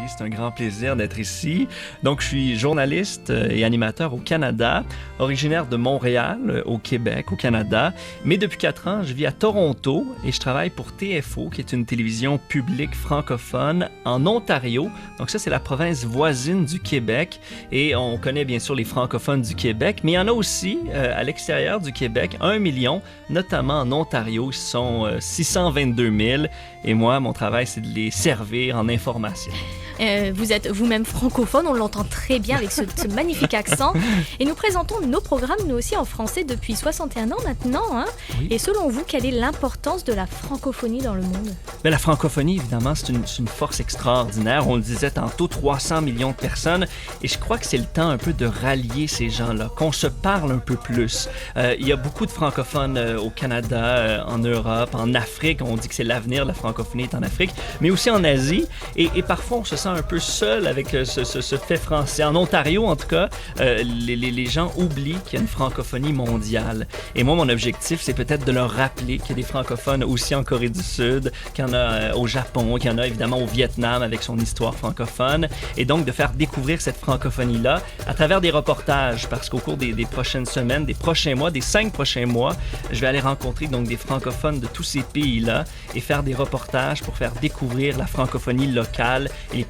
c'est un grand plaisir d'être ici. Donc, je suis journaliste et animateur au Canada, originaire de Montréal, au Québec, au Canada. Mais depuis 4 ans, je vis à Toronto et je travaille pour TFO, qui est une télévision publique francophone en Ontario. Donc ça, c'est la province voisine du Québec. Et on connaît bien sûr les francophones du Québec, mais il y en a aussi à l'extérieur du Québec, 1 million, notamment en Ontario, ils sont 622 000. Et moi, mon travail, c'est de les servir en information. Vous êtes vous-même francophone, on l'entend très bien avec ce magnifique accent. Et nous présentons nos programmes, nous aussi, en français depuis 61 ans maintenant. Hein. Oui. Et selon vous, quelle est l'importance de la francophonie dans le monde? Mais la francophonie, évidemment, c'est une force extraordinaire. On le disait tantôt, 300 millions de personnes. Et je crois que c'est le temps un peu de rallier ces gens-là, qu'on se parle un peu plus. Il y a beaucoup de francophones au Canada, en Europe, en Afrique. On dit que c'est l'avenir de la francophonie est en Afrique, mais aussi en Asie. Et parfois, on se sent un peu seul avec ce fait français. En Ontario, en tout cas, les gens oublient qu'il y a une francophonie mondiale. Et moi, mon objectif, c'est peut-être de leur rappeler qu'il y a des francophones aussi en Corée du Sud, qu'il y en a au Japon, qu'il y en a évidemment au Vietnam avec son histoire francophone. Et donc, de faire découvrir cette francophonie-là à travers des reportages, parce qu'au cours des prochaines semaines, des prochains mois, des 5 prochains mois, je vais aller rencontrer donc des francophones de tous ces pays-là et faire des reportages pour faire découvrir la francophonie locale et les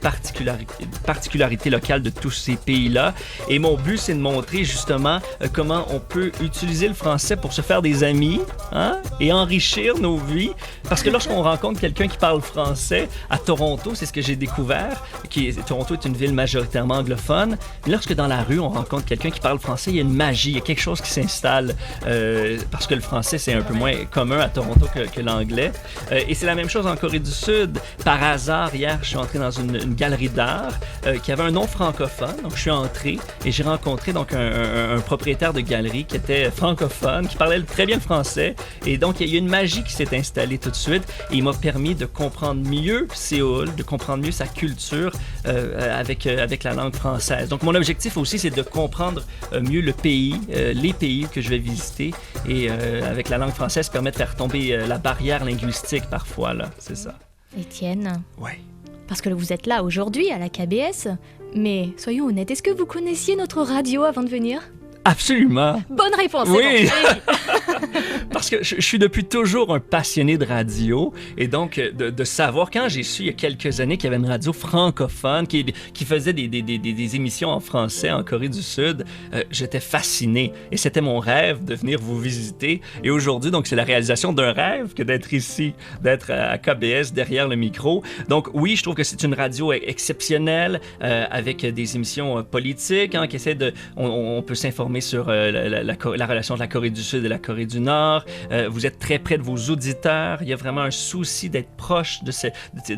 particularités locales de tous ces pays-là. Et mon but, c'est de montrer justement comment on peut utiliser le français pour se faire des amis, hein, et enrichir nos vies. Parce que lorsqu'on rencontre quelqu'un qui parle français à Toronto, c'est ce que j'ai découvert, Toronto est une ville majoritairement anglophone, mais lorsque dans la rue, on rencontre quelqu'un qui parle français, il y a une magie, il y a quelque chose qui s'installe, parce que le français, c'est un peu moins commun à Toronto que l'anglais. Et c'est la même chose en Corée du Sud. Par hasard, hier, je suis entré dans une galerie d'art qui avait un nom francophone. Donc, je suis entré et j'ai rencontré donc un propriétaire de galerie qui était francophone, qui parlait très bien le français. Et donc, il y a une magie qui s'est installée tout de suite. Et il m'a permis de comprendre mieux Séoul, de comprendre mieux sa culture avec la langue française. Donc, mon objectif aussi, c'est de comprendre mieux le pays, les pays que je vais visiter. Et avec la langue française, permet de faire tomber la barrière linguistique parfois, là. C'est ça. Étienne, Oui. parce que vous êtes là aujourd'hui à la KBS, mais soyons honnêtes, est-ce que vous connaissiez notre radio avant de venir? Absolument. Bonne réponse. Oui. C'est bon. Parce que je suis depuis toujours un passionné de radio et donc de savoir, quand j'ai su il y a quelques années qu'il y avait une radio francophone qui faisait des émissions en français en Corée du Sud, j'étais fasciné et c'était mon rêve de venir vous visiter. Et aujourd'hui, donc, c'est la réalisation d'un rêve que d'être ici, d'être à KBS derrière le micro. Donc oui, je trouve que c'est une radio exceptionnelle avec des émissions politiques, hein, qui essaient de... On peut s'informer sur la relation de la Corée du Sud et la Corée du Nord. Vous êtes très près de vos auditeurs. Il y a vraiment un souci d'être proche de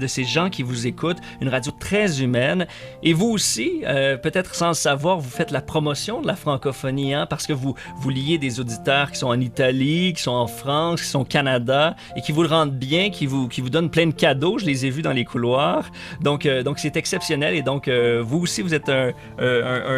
ces gens qui vous écoutent. Une radio très humaine. Et vous aussi, peut-être sans le savoir, vous faites la promotion de la francophonie, hein, parce que vous liez des auditeurs qui sont en Italie, qui sont en France, qui sont au Canada et qui vous le rendent bien, qui vous donnent plein de cadeaux. Je les ai vus dans les couloirs. Donc c'est exceptionnel. Et donc, vous aussi, vous êtes un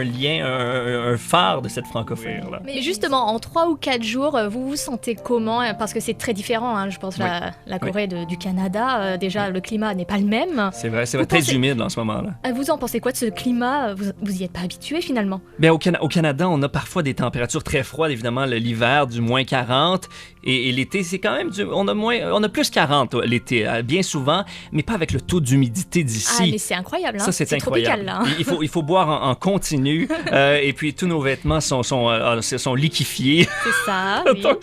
lien, un phare de cette francophonie-là. Mais justement, en 3 ou 4 jours, vous vous sentez comment? Parce que c'est très différent, hein, je pense, Oui. la Corée du Canada. Déjà, le climat n'est pas le même. C'est vrai, Vous très pensez- humide en ce moment-là. Vous en pensez quoi de ce climat? Vous y êtes pas habitué finalement? Bien, au Canada, on a parfois des températures très froides, évidemment, l'hiver, du moins 40. Et l'été, c'est quand même on a plus 40 l'été, bien souvent, mais pas avec le taux d'humidité d'ici. Ah, mais c'est incroyable, hein? Ça, c'est incroyable. Tropical, là. Il faut boire en continu. Et puis, tous nos vêtements sont liquéfiés. C'est ça, oui. Donc,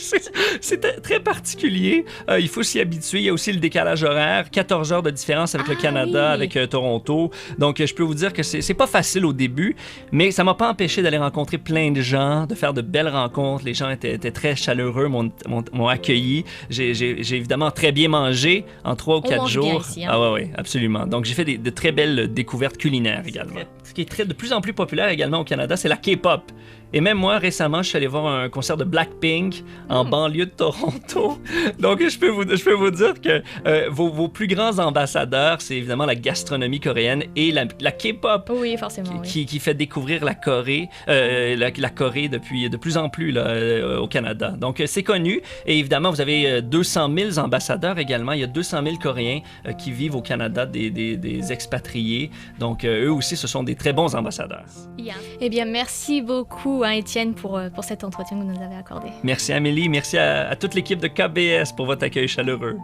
c'est très particulier. Il faut s'y habituer. Il y a aussi le décalage horaire. 14 heures de différence avec le Canada, oui. avec Toronto. Donc, je peux vous dire que c'est pas facile au début, mais ça m'a pas empêché d'aller rencontrer plein de gens, de faire de belles rencontres. Les gens étaient très chaleureux, m'ont accueilli. J'ai évidemment très bien mangé en 3 ou 4 mange bien jours. ici, hein. Ah ouais, absolument. Donc, j'ai fait de très belles découvertes culinaires également. ce qui est de plus en plus populaire également au Canada, c'est la K-pop. Et même moi, récemment, je suis allé voir un concert de Blackpink en banlieue de Toronto. Donc, je peux vous dire que vos plus grands ambassadeurs, c'est évidemment la gastronomie coréenne et la K-pop. Oui, forcément. Qui fait découvrir la Corée, la Corée depuis de plus en plus là, au Canada. Donc, c'est connu. Et évidemment, vous avez 200 000 ambassadeurs également. Il y a 200 000 Coréens qui vivent au Canada, des expatriés. Donc, eux aussi, ce sont des très bons ambassadeurs. Eh bien, merci beaucoup, Étienne, pour cet entretien que vous nous avez accordé. Merci, Amélie. Merci à toute l'équipe de KBS pour votre accueil chaleureux.